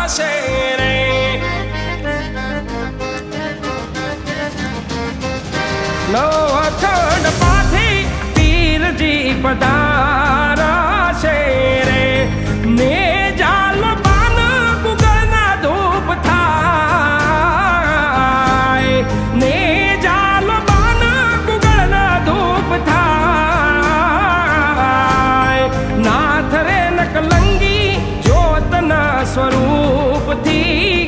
છે રે લોખંડ પાથી પીરજી પધારા છે રે ને જાલ બાન ગુગળના ધૂપ થાય ને જાલ બાન ગુગળના ધૂપ થાય નાથ રે નકલંગી જ્યોતના સ્વરૂપથી